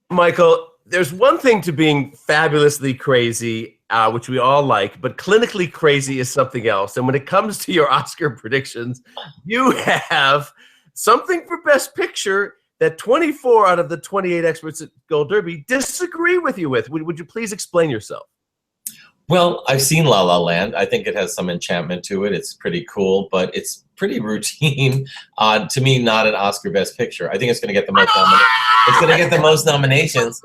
Michael, there's one thing to being fabulously crazy, which we all like, but clinically crazy is something else. And when it comes to your Oscar predictions, you have something for Best Picture that 24 out of the 28 experts at GoldDerby disagree with you with. Would you please explain yourself? Well, I've seen La La Land. I think it has some enchantment to it. It's pretty cool, but it's pretty routine. To me, not an Oscar Best Picture. I think it's going to get the most It's going to get the most nominations.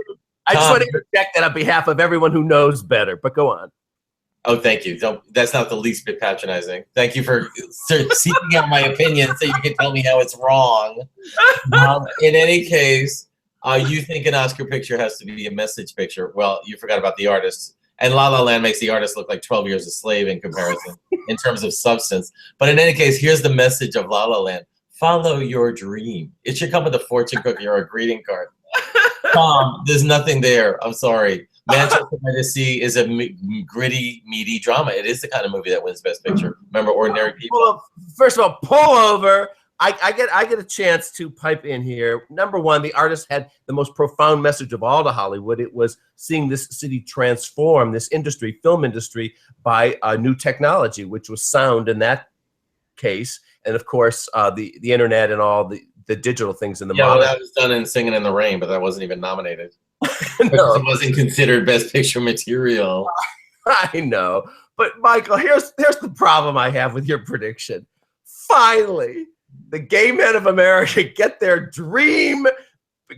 I just want to interject that on behalf of everyone who knows better, but go on. Oh, thank you. That's not the least bit patronizing. Thank you for seeking out my opinion so you can tell me how it's wrong. In any case, you think an Oscar picture has to be a message picture. Well, you forgot about the artists. And La La Land makes the artist look like 12 years a slave in comparison in terms of substance. But in any case, here's the message of La La Land. Follow your dream. It should come with a fortune cookie or a greeting card. There's nothing there. I'm sorry. Manchester by the Sea is a gritty, meaty drama. It is the kind of movie that wins Best Picture. Remember Ordinary People? Well, first of all, pull over. I get a chance to pipe in here. Number one, the artist had the most profound message of all to Hollywood. It was seeing this city transform, this industry, film industry, by new technology, which was sound in that case, and of course the internet and all the digital things in the model. Well, that was done in Singing in the Rain, but that wasn't even nominated. No. It wasn't considered Best Picture material. I know, but Michael, here's the problem I have with your prediction. Finally, the gay men of America get their dream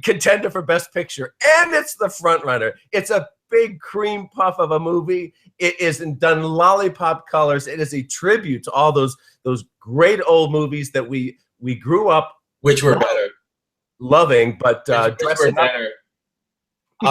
contender for Best Picture, and it's the front runner. It's a big cream puff of a movie. It is done lollipop colors. It is a tribute to all those great old movies that we grew up, which were better, loving, but dressing up.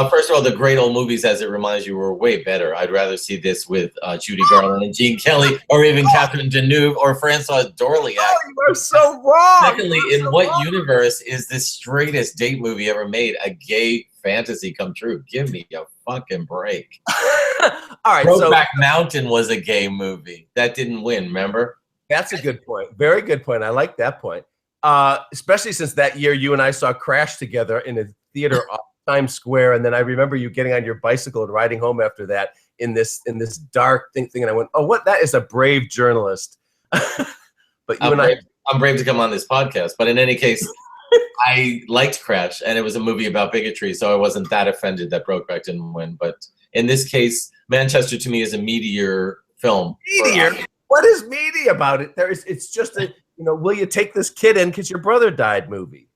First of all, the great old movies, as it reminds you, were way better. I'd rather see this with Judy Garland and Gene Kelly, or even Catherine Deneuve or Francois Dorliac. Oh, you are so wrong. Secondly, in what universe is this straightest date movie ever made a gay fantasy come true? Give me a fucking break. All right, Brokeback Mountain was a gay movie. That didn't win, remember? That's a good point. Very good point. I like that point. Especially since that year you and I saw Crash together in a theater Times Square, and then I remember you getting on your bicycle and riding home after that in this dark thing, and I went, "Oh, what? That is a brave journalist." But I'm brave to come on this podcast. But in any case, I liked Crash, and it was a movie about bigotry, so I wasn't that offended that Brokeback didn't win. But in this case, Manchester to me is a meteor film. Meteor? What is meaty about it? It's just a will you take this kid in because your brother died movie.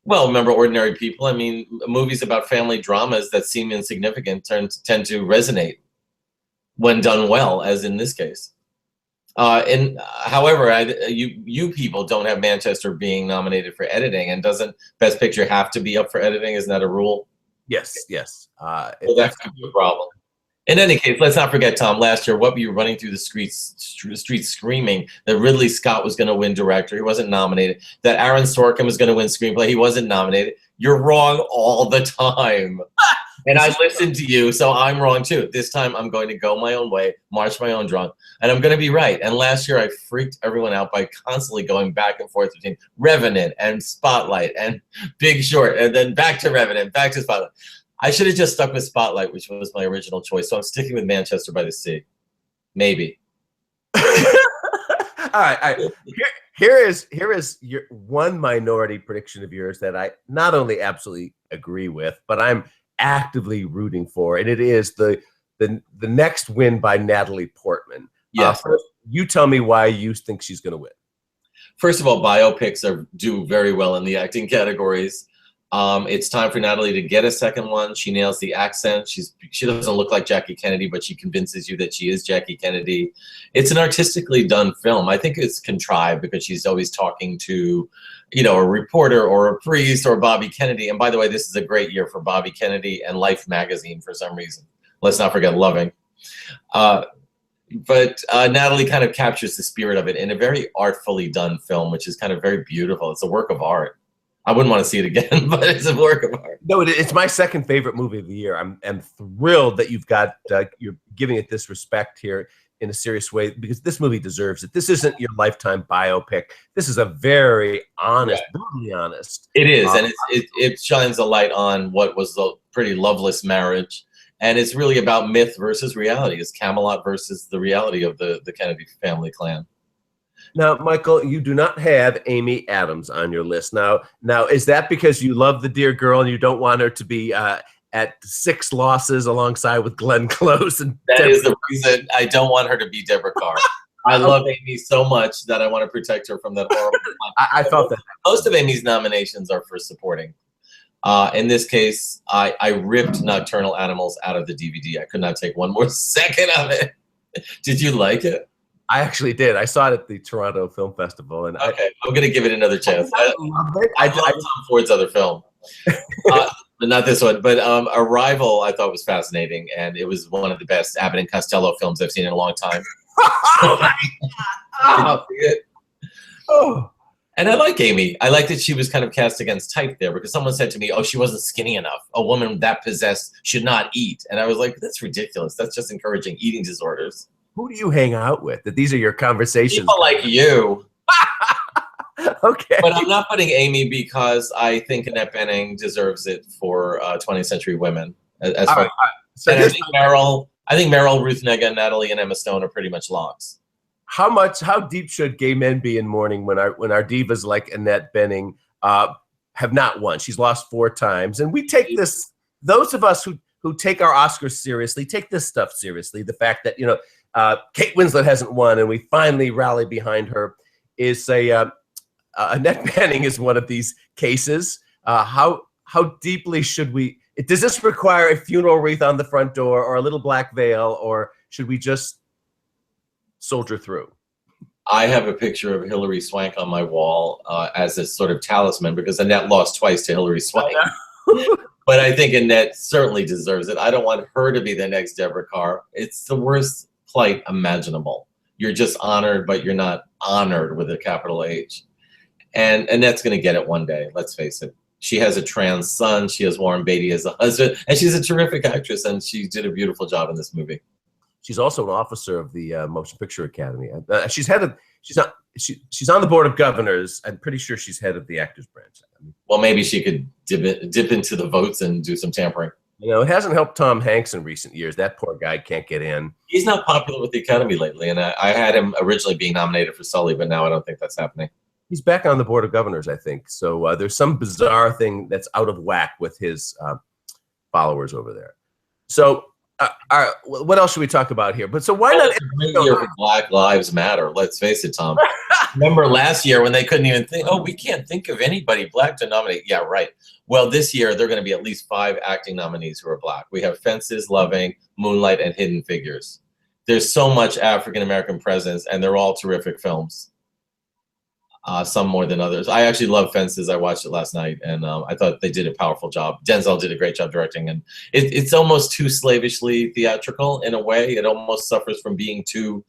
Well, remember Ordinary People? I mean, movies about family dramas that seem insignificant tend to resonate when done well, as in this case. However, you people don't have Manchester being nominated for editing, and doesn't Best Picture have to be up for editing? Isn't that a rule? Yes. Well, that could be a problem. In any case, let's not forget, Tom, last year, what were you running through the streets screaming that Ridley Scott was going to win director? He wasn't nominated. That Aaron Sorkin was going to win screenplay. He wasn't nominated. You're wrong all the time. And I listened to you, so I'm wrong too. This time I'm going to go my own way, march my own drum, and I'm going to be right. And last year I freaked everyone out by constantly going back and forth between Revenant and Spotlight and Big Short, and then back to Revenant, back to Spotlight. I should have just stuck with Spotlight, which was my original choice. So I'm sticking with Manchester by the Sea. Maybe. All right. Here is your one minority prediction of yours that I not only absolutely agree with, but I'm actively rooting for, and it is the next win by Natalie Portman. Yes. First, you tell me why you think she's going to win. First of all, biopics do very well in the acting categories. It's time for Natalie to get a second one. She nails the accent. She doesn't look like Jackie Kennedy, but she convinces you that she is Jackie Kennedy. It's an artistically done film. I think it's contrived because she's always talking to, a reporter or a priest or Bobby Kennedy. And by the way, this is a great year for Bobby Kennedy and Life magazine for some reason. Let's not forget Loving. But Natalie kind of captures the spirit of it in a very artfully done film, which is kind of very beautiful. It's a work of art. I wouldn't want to see it again, but it's a work of art. No, it's my second favorite movie of the year. I'm thrilled that you're giving it this respect here in a serious way, because this movie deserves it. This isn't your Lifetime biopic. This is a very honest, brutally honest. It is, and it shines a light on what was a pretty loveless marriage, and it's really about myth versus reality. It's Camelot versus the reality of the Kennedy family clan. Now, Michael, you do not have Amy Adams on your list. Now, is that because you love the dear girl and you don't want her to be at 6 losses alongside with Glenn Close? And that is the reason I don't want her to be Deborah Carr. I love Amy so much that I want to protect her from that horrible. I felt that. Most of Amy's nominations are for supporting. In this case, I ripped Nocturnal Animals out of the DVD. I could not take one more second of it. Did you like it? I actually did. I saw it at the Toronto Film Festival, and okay, I'm gonna give it another chance. I love Tom Ford's other film, but not this one. But Arrival, I thought was fascinating, and it was one of the best Abbott and Costello films I've seen in a long time. Oh my God! Oh. And I like Amy. I like that she was kind of cast against type there, because someone said to me, "Oh, she wasn't skinny enough. A woman that possessed should not eat." And I was like, "That's ridiculous. That's just encouraging eating disorders." Who do you hang out with? That these are your conversations? People like you. Okay. But I'm not putting Amy because I think Annette Bening deserves it for 20th Century Women. As far, so I think Meryl, Ruth Negga, Natalie, and Emma Stone are pretty much locks. How deep should gay men be in mourning when our divas like Annette Bening have not won? She's lost 4 times, and we take this. Those of us who take our Oscars seriously take this stuff seriously. The fact that Kate Winslet hasn't won, and we finally rally behind her, is Annette Bening is one of these cases. How deeply should we? Does this require a funeral wreath on the front door, or a little black veil, or should we just soldier through? I have a picture of Hilary Swank on my wall as a sort of talisman, because Annette lost twice to Hilary Swank. But I think Annette certainly deserves it. I don't want her to be the next Deborah Carr. It's the worst plight imaginable. You're just honored, but you're not honored with a capital H. And Annette's going to get it one day, let's face it. She has a trans son. She has Warren Beatty as a husband, and she's a terrific actress, and she did a beautiful job in this movie. She's also an officer of the Motion Picture Academy. She's on the board of governors. I'm pretty sure she's head of the actors branch. Well, maybe she could dip into the votes and do some tampering. It hasn't helped Tom Hanks in recent years. That poor guy can't get in. He's not popular with the Academy lately, and I had him originally being nominated for Sully, but now I don't think that's happening. He's back on the board of governors, I think. So there's some bizarre thing that's out of whack with his followers over there. So what else should we talk about here? But so why not? It's a great year for Black Lives Matter. Let's face it, Tom. Remember last year when they couldn't even think, we can't think of anybody black to nominate. Yeah, right. Well, this year there are going to be at least 5 acting nominees who are black. We have Fences, Loving, Moonlight, and Hidden Figures. There's so much African-American presence, and they're all terrific films. Some more than others. I actually love Fences. I watched it last night, and I thought they did a powerful job. Denzel did a great job directing, and it's almost too slavishly theatrical in a way. It almost suffers from being too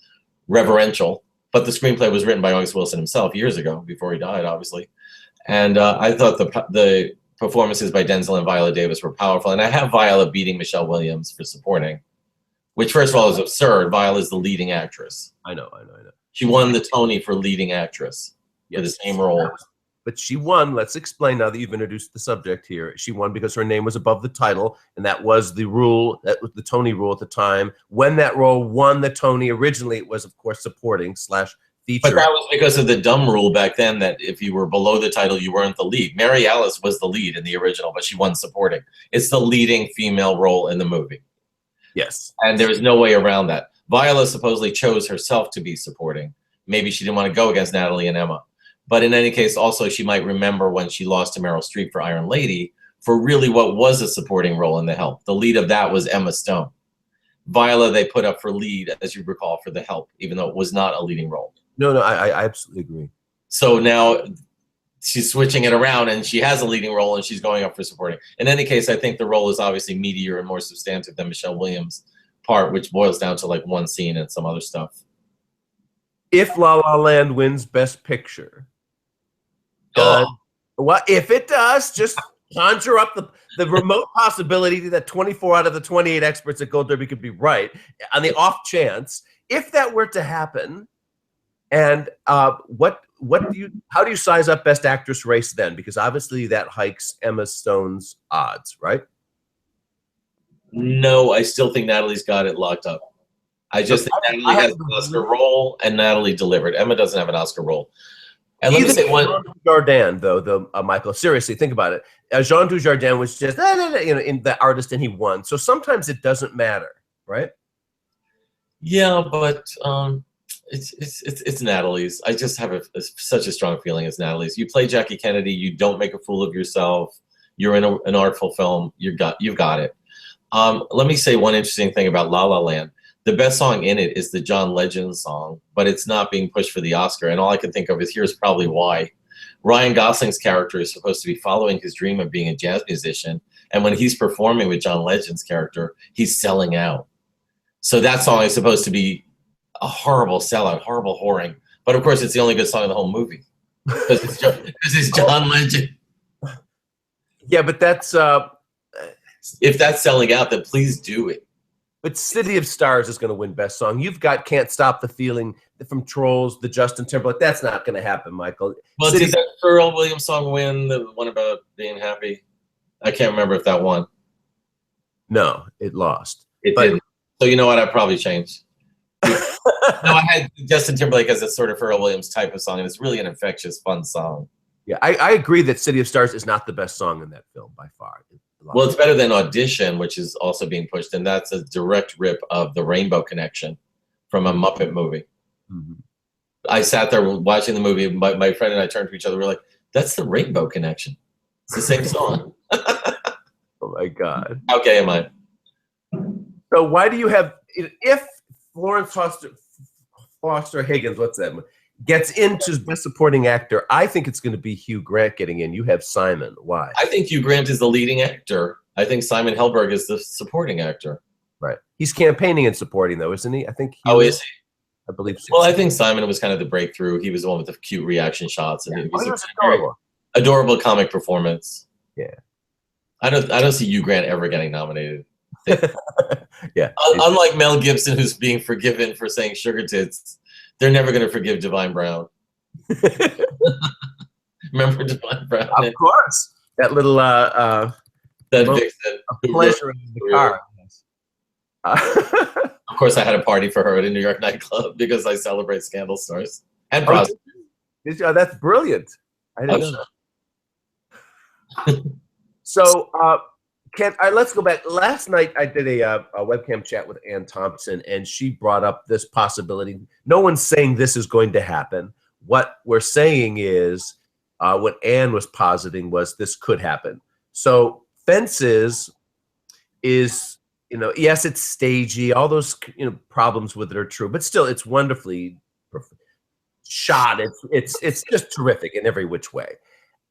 reverential. But the screenplay was written by August Wilson himself years ago, before he died, obviously. And I thought the performances by Denzel and Viola Davis were powerful. And I have Viola beating Michelle Williams for supporting, which, first of all, is absurd. Viola is the leading actress. I know. She won the Tony for leading actress. For the same role. But she won. Let's explain now that you've introduced the subject here. She won because her name was above the title, and that was the rule. That was the Tony rule at the time. When that role won the Tony, originally it was, of course, supporting / feature. But that was because of the dumb rule back then that if you were below the title, you weren't the lead. Mary Alice was the lead in the original, but she won supporting. It's the leading female role in the movie. Yes. And there was no way around that. Viola supposedly chose herself to be supporting. Maybe she didn't want to go against Natalie and Emma. But in any case, also, she might remember when she lost to Meryl Streep for Iron Lady for really what was a supporting role in The Help. The lead of that was Emma Stone. Viola, they put up for lead, as you recall, for The Help, even though it was not a leading role. No, I absolutely agree. So now she's switching it around, and she has a leading role, and she's going up for supporting. In any case, I think the role is obviously meatier and more substantive than Michelle Williams' part, which boils down to like one scene and some other stuff. If La La Land wins Best Picture, what if it does? Just conjure up the remote possibility that 24 out of the 28 experts at GoldDerby could be right on the off chance. if that were to happen, and how do you size up Best Actress race then? Because obviously that hikes Emma Stone's odds, right? No, I still think Natalie's got it locked up. I just think Natalie has an Oscar role, and Natalie delivered. Emma doesn't have an Oscar role. And let me say one. Jean Dujardin, though, Michael, seriously, think about it. Jean Dujardin was just, in the artist, and he won. So sometimes it doesn't matter, right? Yeah, but it's Natalie's. I just have such a strong feeling it's Natalie's. You play Jackie Kennedy, you don't make a fool of yourself. You're in an artful film. You've got it. Let me say one interesting thing about La La Land. The best song in it is the John Legend song, but it's not being pushed for the Oscar. And all I can think of is here's probably why. Ryan Gosling's character is supposed to be following his dream of being a jazz musician. And when he's performing with John Legend's character, he's selling out. So that song is supposed to be a horrible sellout, horrible whoring. But of course, it's the only good song in the whole movie because it's John Legend. Yeah, but that's... if that's selling out, then please do it. But City of Stars is going to win Best Song. You've got Can't Stop the Feeling from Trolls, the Justin Timberlake. That's not going to happen, Michael. Well, did that Pharrell Williams song win, the one about being happy? I can't remember if that won. No, it lost. It didn't. So you know what? I probably changed. No, I had Justin Timberlake as a sort of Pharrell Williams type of song, and it's really an infectious, fun song. Yeah, I agree that City of Stars is not the best song in that film by far. Well, it's better than Audition, which is also being pushed, and that's a direct rip of the Rainbow Connection from a Muppet movie. Mm-hmm. I sat there watching the movie. My friend and I turned to each other. We're like, "That's the Rainbow Connection. It's the same song." Oh my God! How gay am I? So why do you have if Florence Foster Higgins, what's that, gets into Best Supporting Actor? I think it's going to be Hugh Grant getting in. You have Simon. Why? I think Hugh Grant is the leading actor. I think Simon Helberg is the supporting actor. Right. He's campaigning and supporting, though, isn't he? I think. Is he? I believe so. Well, I think Simon was kind of the breakthrough. He was the one with the cute reaction shots, and it was adorable. Adorable comic performance. Yeah. I don't see Hugh Grant ever getting nominated. Yeah. Unlike Mel Gibson, who's being forgiven for saying sugar tits, they're never going to forgive Divine Brown. Remember Divine Brown? Of course. That little that vixen. Pleasure in the car. Of course, I had a party for her at a New York nightclub because I celebrate scandal stars and prostitutes. That's brilliant. I didn't know that. So, let's go back. Last night, I did a webcam chat with Ann Thompson, and she brought up this possibility. No one's saying this is going to happen. What we're saying is, what Ann was positing was this could happen. So, Fences is, yes, it's stagey. All those, problems with it are true, but still, it's wonderfully shot. It's just terrific in every which way.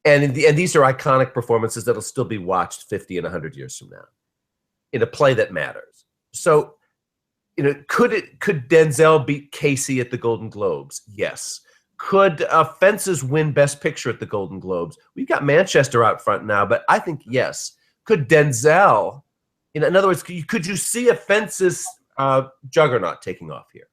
And these are iconic performances that'll still be watched 50 and 100 years from now in a play that matters. So, could Denzel beat Casey at the Golden Globes? Yes. Could Fences win Best Picture at the Golden Globes? We've got Manchester out front now, but I think yes. Could Denzel, in other words, could you see a Fences juggernaut taking off here?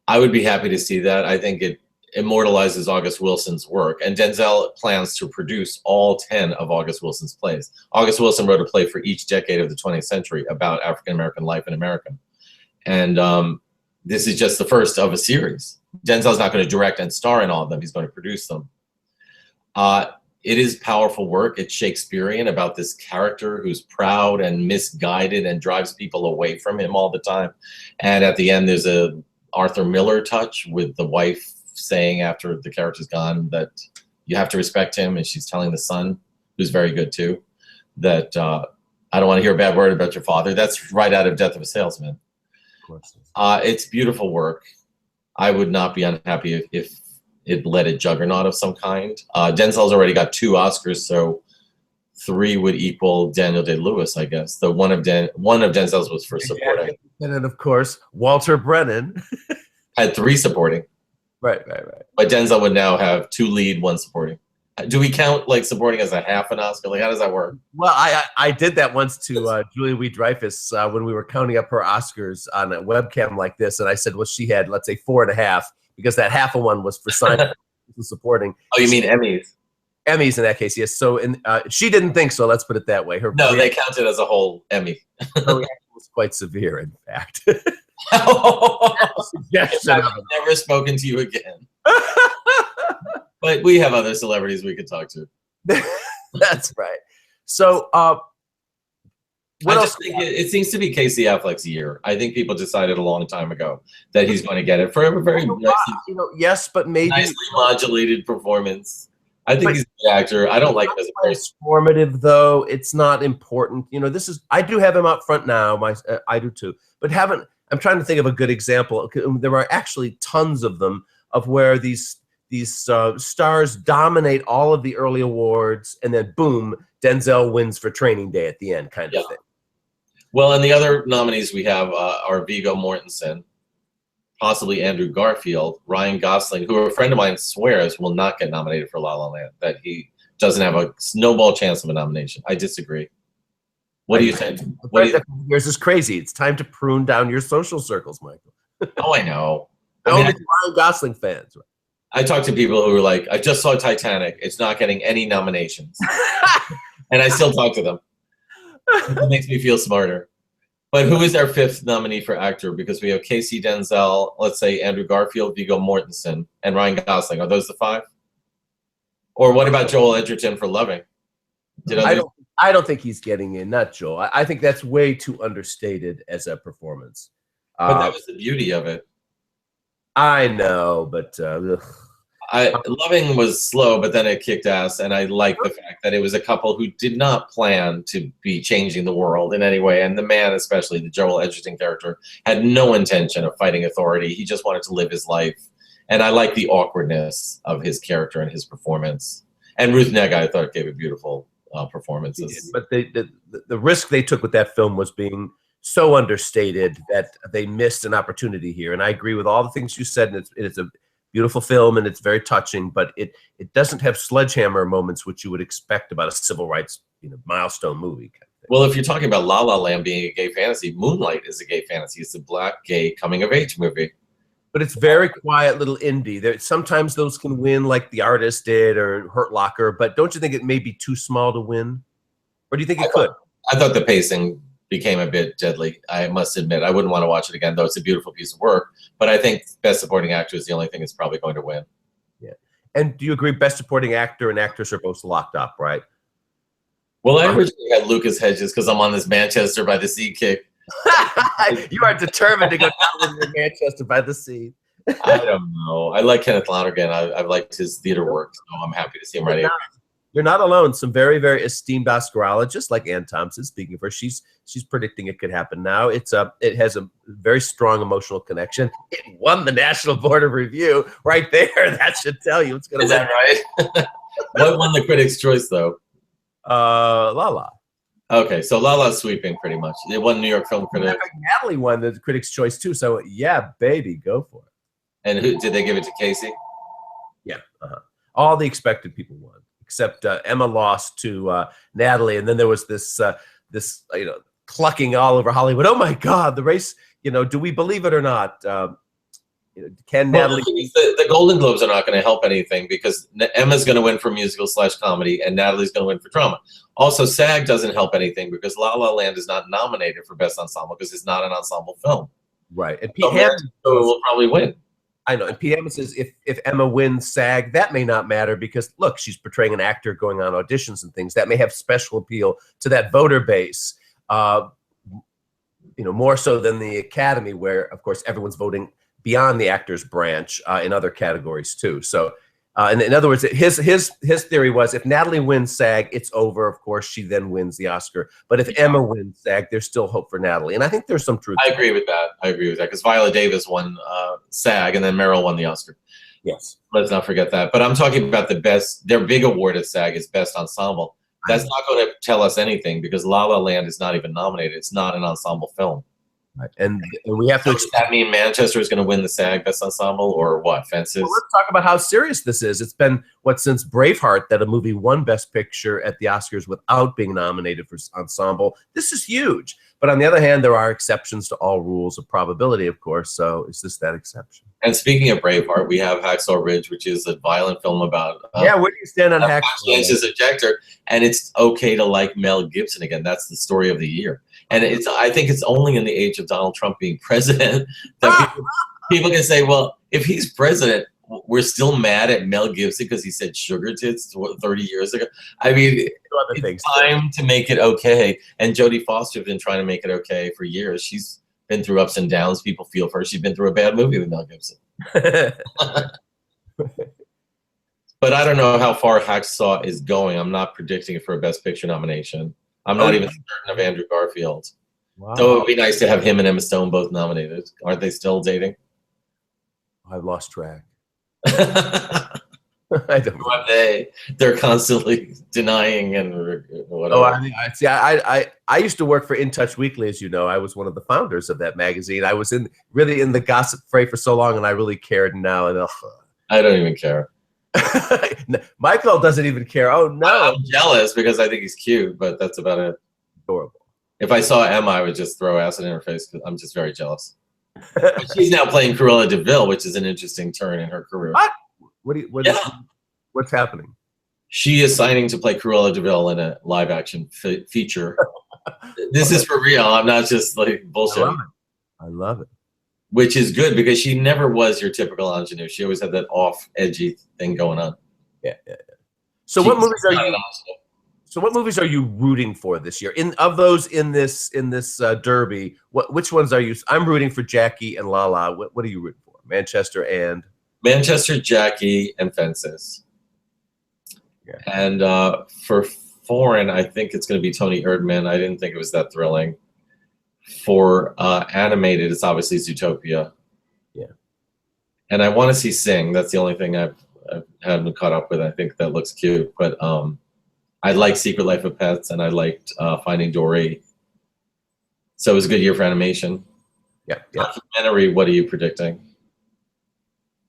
I would be happy to see that. I think it immortalizes August Wilson's work, and Denzel plans to produce all 10 of August Wilson's plays. August Wilson wrote a play for each decade of the 20th century about African-American life in America. And this is just the first of a series. Denzel's not going to direct and star in all of them. He's going to produce them. It is powerful work. It's Shakespearean about this character who's proud and misguided and drives people away from him all the time. And at the end, there's a Arthur Miller touch with the wife saying after the character's gone that you have to respect him, and she's telling the son, who's very good too, that I don't want to hear a bad word about your father. That's right out of Death of a Salesman. Of course. It's beautiful work. I would not be unhappy if it led a juggernaut of some kind. Denzel's already got 2 Oscars, so 3 would equal Daniel Day-Lewis, I guess. The one of Denzel's was for supporting. And then, of course, Walter Brennan had 3 supporting. Right. But Denzel would now have 2 lead, 1 supporting. Do we count like supporting as a half an Oscar? Like, how does that work? Well, I did that once to Julia Louis-Dreyfus when we were counting up her Oscars on a webcam like this, and I said, well, she had, let's say, 4.5, because that half of one was for sign supporting. Oh, you mean Emmys? Emmys in that case, yes. So, she didn't think so. Let's put it that way. No, they counted as a whole Emmy. Her reaction was quite severe, in fact. I've never spoken to you again. But we have other celebrities we could talk to. That's right. So, what else? It seems to be Casey Affleck's year. I think people decided a long time ago that he's going to get it for a very yes, but maybe nicely modulated performance. I think he's a good actor. I don't like him as a person. Transformative, though. It's not important. I do have him out front now. I do too. But I'm trying to think of a good example. There are actually tons of them of where these stars dominate all of the early awards, and then boom, Denzel wins for Training Day at the end, kind of thing. Well, and the other nominees we have are Viggo Mortensen, possibly Andrew Garfield, Ryan Gosling, who a friend of mine swears will not get nominated for La La Land, that he doesn't have a snowball chance of a nomination. I disagree. What do you think? Yours is crazy. It's time to prune down your social circles, Michael. Oh, I know. Only Ryan Gosling fans, right? I talk to people who are like, I just saw Titanic. It's not getting any nominations. And I still talk to them. It makes me feel smarter. But who is our fifth nominee for actor? Because we have Casey, Denzel, let's say Andrew Garfield, Viggo Mortensen, and Ryan Gosling. Are those the five? Or what about Joel Edgerton for Loving? I don't think he's getting in, not Joel. I think that's way too understated as a performance. But that was the beauty of it. I know, but Loving was slow, but then it kicked ass, and I like the fact that it was a couple who did not plan to be changing the world in any way, and the man, especially the Joel Edgerton character, had no intention of fighting authority. He just wanted to live his life, and I like the awkwardness of his character and his performance. And Ruth Negga, I thought, gave a beautiful performance. But the risk they took with that film was being so understated that they missed an opportunity here. And I agree with all the things you said, and it's a beautiful film and it's very touching, but it doesn't have sledgehammer moments which you would expect about a civil rights milestone movie. Well, if you're talking about La La Land being a gay fantasy, Moonlight is a gay fantasy. It's a black gay coming of age movie. But it's very quiet little indie. Sometimes those can win like The Artist did or Hurt Locker, but don't you think it may be too small to win? Or do you think it could? I thought the pacing became a bit deadly. I must admit, I wouldn't want to watch it again, though it's a beautiful piece of work. But I think Best Supporting Actor is the only thing that's probably going to win. Yeah. And do you agree Best Supporting Actor and actress are both locked up, right? Well, I originally had Lucas Hedges because I'm on this Manchester by the Sea kick. You are determined to go down with Manchester by the Sea. I don't know. I like Kenneth Lonergan. I've liked his theater work, so I'm happy to see him right here. You're not alone. Some very, very esteemed Oscarologists, like Ann Thompson, speaking of her, she's predicting it could happen now. It has a very strong emotional connection. It won the National Board of Review right there. That should tell you it's going to. Is that right? What won the Critics' Choice, though? La La. Okay, so La La's sweeping pretty much. It won New York Film Critics. Natalie won the Critics' Choice too. So yeah, baby, go for it. And who did they give it to? Casey? Yeah, all the expected people won. Except Emma lost to Natalie, and then there was this clucking all over Hollywood. Oh my God, the race! Do we believe it or not? Can Natalie? The Golden Globes are not going to help anything because Emma's going to win for musical/comedy, and Natalie's going to win for drama. Also, SAG doesn't help anything because La La Land is not nominated for Best Ensemble because it's not an ensemble film. Right, and Pete Hammond will probably win. I know, and Pete Hammond says if Emma wins SAG, that may not matter because look, she's portraying an actor going on auditions and things that may have special appeal to that voter base, more so than the Academy, where of course everyone's voting beyond the actors branch in other categories too. So, in other words, his theory was if Natalie wins SAG, it's over. Of course, she then wins the Oscar. But if Emma wins SAG, there's still hope for Natalie, and I think there's some truth. I agree with that. Because Viola Davis won SAG, and then Meryl won the Oscar. Yes, let's not forget that. But I'm talking about the best. Their big award at SAG is Best Ensemble. That's not going to tell us anything because La La Land is not even nominated. It's not an ensemble film. Right. And we have to. So does that mean Manchester is going to win the SAG Best Ensemble, or what? Fences? Well, let's talk about how serious this is. It's been since Braveheart that a movie won Best Picture at the Oscars without being nominated for ensemble. This is huge. But on the other hand, there are exceptions to all rules of probability, of course. So is this that exception? And speaking of Braveheart, we have Hacksaw Ridge, which is a violent film about where do you stand on Hacksaw? Conscientious objector, and it's okay to like Mel Gibson again. That's the story of the year, and I think it's only in the age of Donald Trump being president that people can say, well, if he's president, we're still mad at Mel Gibson because he said sugar tits 30 years ago. I mean, it's time to make it okay. And Jodie Foster's been trying to make it okay for years. She's been through ups and downs. People feel for her. She's been through a bad movie with Mel Gibson. But I don't know how far Hacksaw is going. I'm not predicting it for a Best Picture nomination. I'm not even certain of Andrew Garfield. Wow. So it would be nice to have him and Emma Stone both nominated. Aren't they still dating? I've lost track. I don't know. They're constantly denying and whatever. Oh, I used to work for In Touch Weekly, as you know. I was one of the founders of that magazine. I was really in the gossip fray for so long, and I really cared now. And I don't even care. Michael doesn't even care. Oh no, I'm jealous because I think he's cute, but that's about it. Adorable. If I saw Emma, I would just throw acid in her face because I'm just very jealous. But she's now playing Cruella de Vil, which is an interesting turn in her career. What's happening? She is signing to play Cruella de Vil in a live-action feature. This is for real. I'm not just like bullshit. I love it. Which is good because she never was your typical ingenue. She always had that off, edgy thing going on. Yeah. So what movies are you rooting for this year? Of those in this derby, which ones are you? I'm rooting for Jackie and La La. What are you rooting for? Manchester, Jackie, and Fences. Yeah. And for foreign, I think it's going to be Tony Erdmann. I didn't think it was that thrilling. For animated, it's obviously Zootopia. Yeah. And I want to see Sing. That's the only thing I haven't caught up with. I think that looks cute. But I like Secret Life of Pets, and I liked Finding Dory. So it was a good year for animation. Yeah. Documentary, what are you predicting?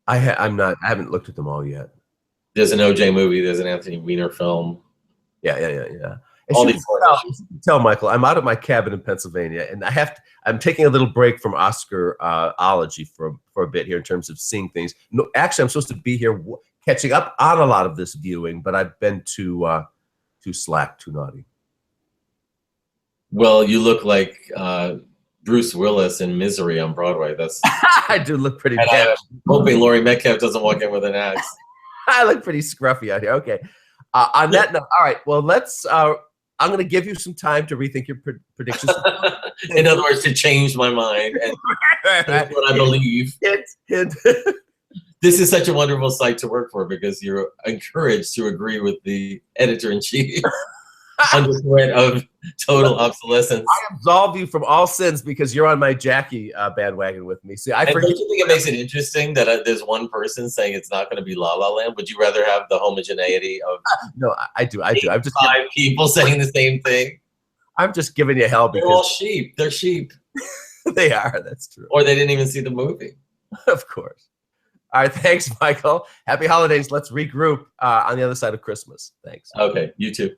I haven't looked at them all yet. There's an OJ movie. There's an Anthony Weiner film. Yeah. Tell Michael, I'm out of my cabin in Pennsylvania, and I'm taking a little break from Oscarology for a bit here in terms of seeing things. No, actually, I'm supposed to be here catching up on a lot of this viewing, but I've been too slack, too naughty. Well, you look like Bruce Willis in Misery on Broadway. That's I do look pretty bad. I'm hoping Laurie Metcalf doesn't walk in with an axe. I look pretty scruffy out here. Okay. On that note, all right. Well, let's. I'm going to give you some time to rethink your predictions. In other words, to change my mind and that's what I believe. Hint. This is such a wonderful site to work for because you're encouraged to agree with the editor-in-chief under threat of total obsolescence. I absolve you from all sins because you're on my Jackie bandwagon with me. See, don't you think it makes it interesting that there's one person saying it's not going to be La La Land? Would you rather have the homogeneity of no, I do. I'm just five people saying the same thing. I'm just giving you hell because they're all sheep. They're sheep. They are. That's true. Or they didn't even see the movie. Of course. All right. Thanks, Michael. Happy holidays. Let's regroup on the other side of Christmas. Thanks. Okay. You too.